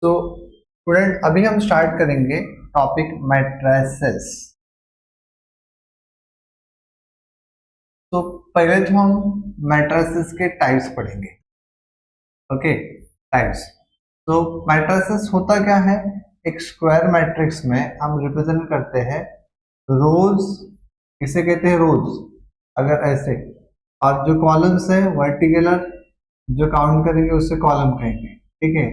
तो स्टूडेंट अभी हम स्टार्ट करेंगे टॉपिक मैट्रिसेस। तो पहले तो हम मैट्रिसेस के टाइप्स पढ़ेंगे। Okay, types. तो मैट्रिसेस होता क्या है? एक स्क्वायर मैट्रिक्स में हम रिप्रेजेंट करते हैं रोज, इसे कहते हैं रोज अगर ऐसे, और जो कॉलम्स है वर्टिकुलर जो काउंट करेंगे उससे कॉलम कहेंगे। ठीक है,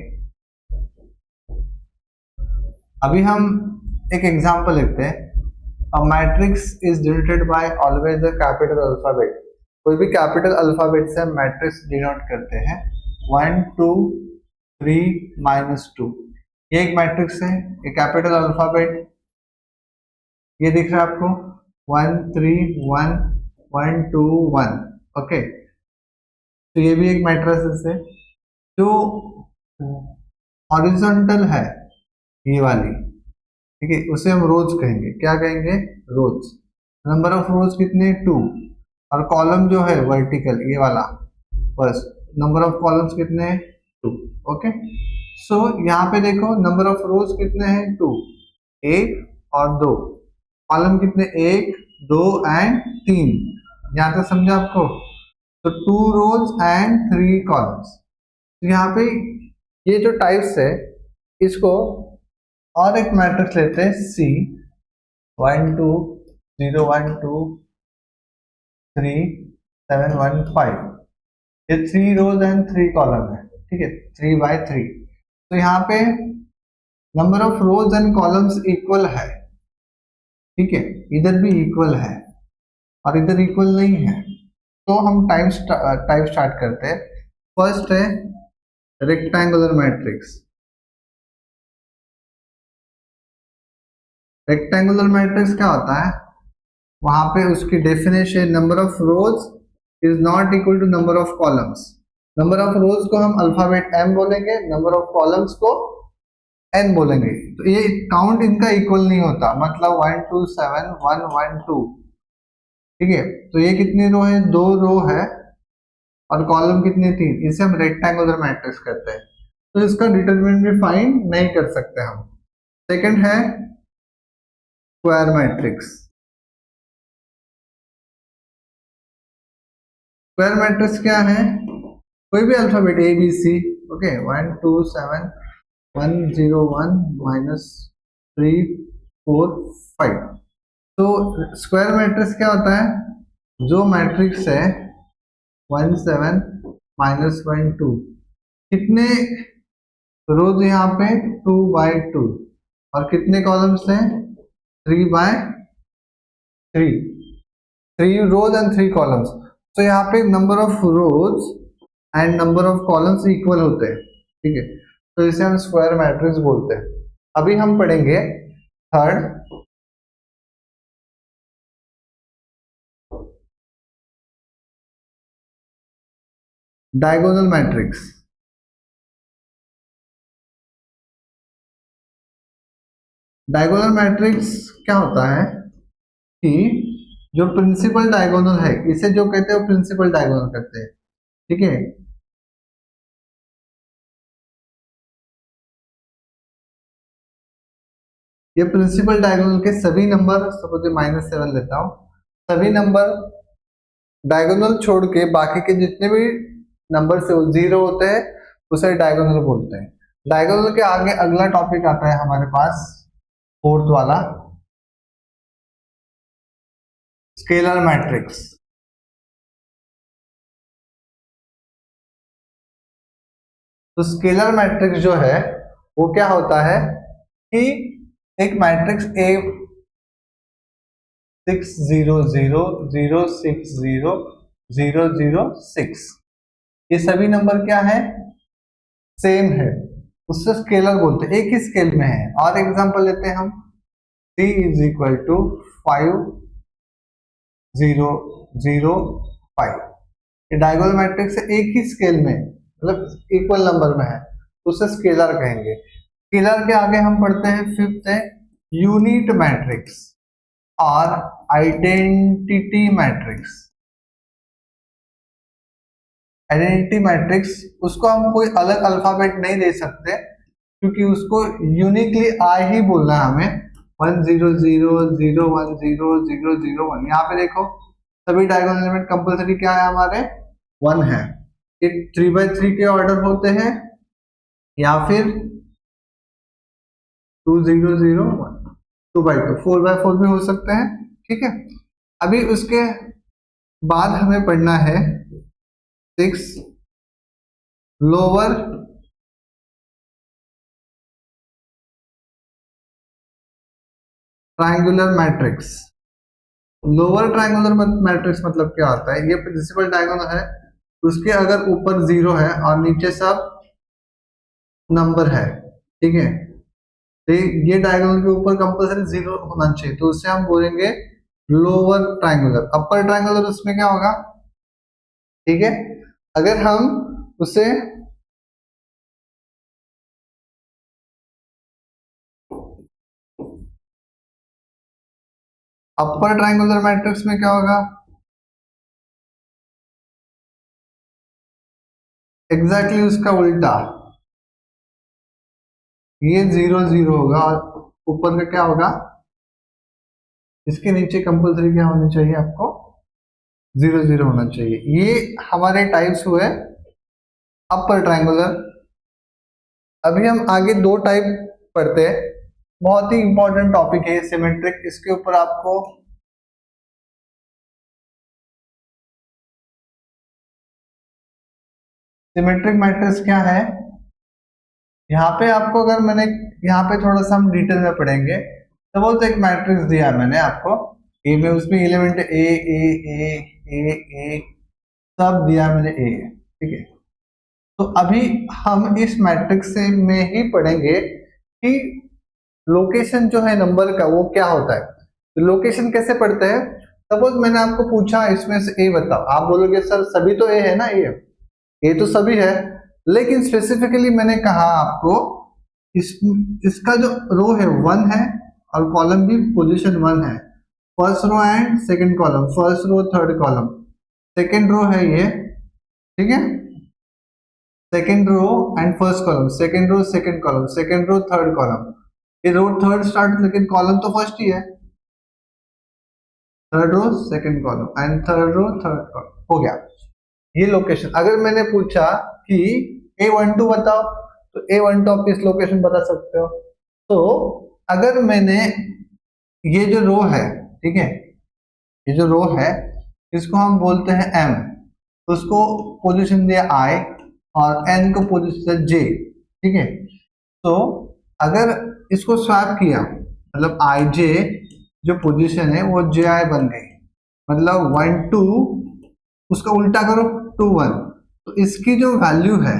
अभी हम एक एग्जांपल लेते हैं। A matrix is denoted by always a capital alphabet। कोई भी कैपिटल अल्फाबेट से हम मैट्रिक्स डिनोट करते हैं। 1 2 3 -2, ये एक मैट्रिक्स है, ये कैपिटल अल्फाबेट, ये दिख रहा है आपको 1 3 1 1 2 1। ओके, तो ये भी एक मैट्रिक्स है। जो हॉरिजॉन्टल है ये वाली, ठीक है, उसे हम रोज कहेंगे। क्या कहेंगे? रोज। नंबर ऑफ रोज कितने? 2। और कॉलम जो है वर्टिकल ये वाला, बस नंबर ऑफ कॉलम्स कितने हैं? 2। ओके, सो यहाँ पे देखो नंबर ऑफ रोज कितने हैं? 2, 1 और 2। कॉलम कितने? 1 2 एंड 3। यहाँ तक समझा आपको? तो 2 रोज एंड 3 कॉलम्स। यहाँ पे ये जो टाइप्स है इसको और एक मैट्रिक्स लेते हैं C 1 2 0 1 2 3 7 1 5। ये 3 रोज एंड 3 कॉलम है। ठीक है, 3 बाय 3। तो यहाँ पे number of rose and columns equal है। ठीक है, इधर भी इक्वल है और इधर इक्वल नहीं है। तो हम टाइप स्टार्ट करते हैं। फर्स्ट है रेक्टेंगुलर मैट्रिक्स। रेक्टेंगुलर मैट्रिक्स क्या होता है? वहां पे उसकी definition, number of rows is not equal to number of columns. Number of rows को हम अल्फाबेट M बोलेंगे, नंबर ऑफ कॉलम्स को N बोलेंगे। तो ये काउंट इनका इक्वल नहीं होता, मतलब 1 2 7 1 1 2। ठीक है, तो ये कितनी रो है? 2 रो है और कॉलम कितने? 3। इसे हम रेक्टेंगुलर मैट्रिक्स कहते हैं। तो इसका डिटरमिनेंट भी फाइंड नहीं कर सकते हम। सेकंड है स्क्वायर मैट्रिक्स। स्क्वायर मैट्रिक्स क्या है? कोई भी alphabet A B C। Okay, 1 2 7 1 0 1 -3 4 5। तो स्क्वायर मैट्रिक्स क्या होता है? जो मैट्रिक्स है 1 7 -1 2, कितने रोज यहाँ पे? 2 बाय 2 और कितने कॉलम्स हैं? 3 बाय 3। 3 rose and 3 columns. तो यहाँ पे number of rose and number of columns equal होते हैं। ठीक है, तो इसे हम स्क्वायर मैट्रिक्स बोलते हैं। अभी हम पढ़ेंगे third diagonal matrix. Diagonal matrix क्या होता है कि जो प्रिंसिपल डायगोनल है, इसे जो कहते हैं वो प्रिंसिपल डायगोनल कहते हैं। ठीक है, ये प्रिंसिपल डायगोनल के सभी नंबर, सपोज -7 लेता हूं, सभी नंबर डायगोनल छोड़ के बाकी के जितने भी नंबर से 0 होते हैं उसे डायगोनल बोलते हैं। डायगोनल के आगे अगला टॉपिक आता है हमारे पास, फोर्थ वाला, स्केलर मैट्रिक्स। तो स्केलर मैट्रिक्स जो है वो क्या होता है कि एक मैट्रिक्स A 6 0 0 0 6 0 0 0 6, ये सभी नंबर क्या है? सेम है, उससे स्केलर बोलते हैं, एक ही स्केल में है। और एग्जांपल लेते हैं हम, 3 = 5 0 0 5। ये डायगोनल मैट्रिक्स है, एक ही स्केल में, मतलब इक्वल नंबर में है, उसे स्केलर कहेंगे। स्केलर के आगे हम पढ़ते हैं फिफ्थ है यूनिट मैट्रिक्स और आइडेंटिटी मैट्रिक्स। आइडेंटिटी मैट्रिक्स, उसको हम कोई अलग अल्फाबेट नहीं दे सकते, क्योंकि उसको यूनिकली आई ही बोलना है हमें। 1 0 0 0 1 0 0 0 1। यहाँ पे देखो सभी डायगोनल एलिमेंट कंपल्सरी क्या है हमारे 1 है। ये 3x3 के ऑर्डर होते हैं या फिर 2 0 0 1 2x2 4x4 भी हो सकते हैं। ठीक है, अभी उसके बाद हमें पढ़ना है 6 lower triangular matrix. Lower triangular matrix मतलब क्या होता है, ये प्रिंसिपल डायगोनल है, उसके अगर ऊपर 0 है और नीचे सब नंबर है, ठीक है, तो ये डायगोनल के ऊपर कंपल्सरी 0 होना चाहिए, तो उससे हम बोलेंगे लोअर ट्रायंगुलर। अपर ट्रायंगुलर उसमें क्या होगा, ठीक है, अगर हम उसे अपर ट्रायंगुलर मैट्रिक्स में क्या होगा, एग्जैक्टली उसका उल्टा, ये 0 0 होगा और ऊपर का क्या होगा, इसके नीचे कंपल्सरी क्या होनी चाहिए आपको 0 0 होना चाहिए। ये हमारे टाइप्स हुए अपर ट्रायंगुलर। अभी हम आगे दो टाइप पढ़ते हैं, बहुत ही इंपॉर्टेंट टॉपिक है सिमेट्रिक। इसके ऊपर आपको सिमेट्रिक मैट्रिक्स क्या है, यहाँ पे आपको अगर मैंने यहाँ पे थोड़ा सा हम डिटेल में पढ़ेंगे, तो बहुत एक मैट्रिक्स दिया है मैंने आपको ए में, उसमें एलिमेंट ए ए ए ए ए सब दिया है मैंने ए, ठीक है। तो अभी हम इस मैट्रिक्स से में ही पढ़ेंगे कि लोकेशन जो है नंबर का वो क्या होता है। तो लोकेशन कैसे पढ़ते हैं, सपोज मैंने आपको पूछा इसमें से ए बताओ, आप बोलोगे सर सभी तो ए है ना, ए तो सभी है, लेकिन स्पेसिफिकली मैंने कहा आपको इसका जो रो है 1 है और कॉलम भी पोजीशन 1 है, first row and second column, first row third column, second row है ये, ठीक है, second row and first column, second row second column, second row third column, ये रो थर्ड स्टार्ट लेकिन कॉलम तो फर्स्ट ही है, third row second column and third row third column, हो गया ये लोकेशन। अगर मैंने पूछा कि A12 बताओ, तो A12 आप इस लोकेशन बता सकते हो। तो अगर मैंने ये जो रो है, ठीक है, ये जो रो है इसको हम बोलते हैं M, उसको पोजीशन दिया I और N को पोजीशन J, ठीक है। तो अगर इसको स्वैप किया मतलब IJ जो पोजीशन है वो JI बन गई, मतलब 1 2 उसका उल्टा करो 2 1, तो इसकी जो वैल्यू है,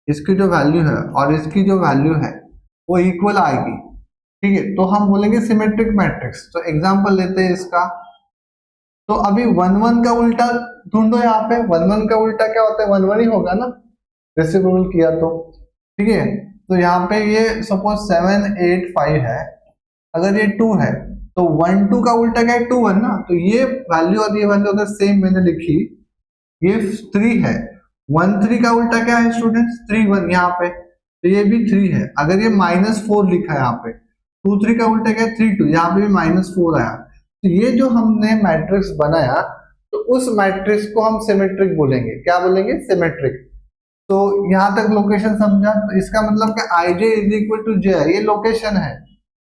इसकी जो वैल्यू है और इसकी जो वैल्यू है वो इक्वल आएगी, ठीक है, तो हम बोलेंगे सिमेट्रिक मैट्रिक्स। तो एग्जांपल लेते हैं इसका, तो अभी 1 1 का उल्टा ढूंढो, यहाँ पे 1 1 का उल्टा क्या होता है 1 1 ही होगा ना, रेसिप्रोकल किया तो, ठीक है। तो यहाँ पे ये सपोज 7 8 5 है, अगर ये 2 है तो 1 2 का उल्टा क्या है 2 1 ना, तो ये वैल्यू और ये वैल्यू अगर सेम मैंने लिखी, ये 3 है, 1 3 का उल्टा क्या है स्टूडेंट्स 3 1 यहाँ पे, तो ये भी 3 है। अगर ये -4 लिखा है यहाँ पे, 2 3 का उल्टा क्या है 3 2, यहाँ पे भी -4 आया, तो ये जो हमने मैट्रिक्स बनाया तो उस मैट्रिक्स को हम सिमेट्रिक बोलेंगे। क्या बोलेंगे, सिमेट्रिक। तो यहाँ तक लोकेशन समझा, तो इसका मतलब कि IJ is equal to J, ये लोकेशन है,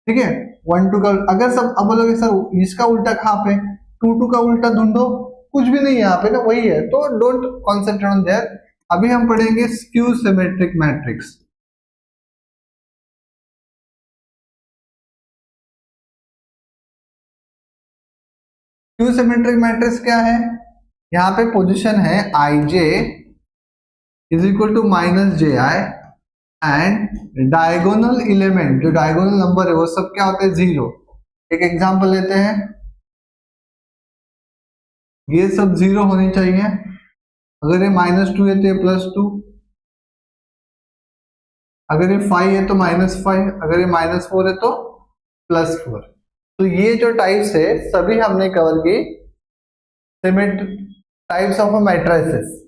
ठीक है। 1 2 का अगर सब अब बोलोगे सर इसका उल्टा कहाँ पे, 2 2 का उल्टा ढूंढो, कुछ भी नहीं है यहाँ पे ना, वही है, तो डोंट कॉन्सेंट्रेट ऑन देयर। अभी हम पढ़ेंगे skew symmetric matrix. Skew symmetric matrix क्या है, यहाँ पे पोजीशन है IJ is equal to -JI and diagonal element, जो डायगोनल नंबर है वो सब क्या होते हैं 0। एक एग्जांपल लेते हैं, ये सब 0 होनी चाहिए, अगर ये -2 है तो ये +2, अगर ये 5 है तो -5, अगर ये -4 है तो +4। तो ये जो टाइप्स है सभी हमने कवर की टाइप्स ऑफ मैट्रिसेस।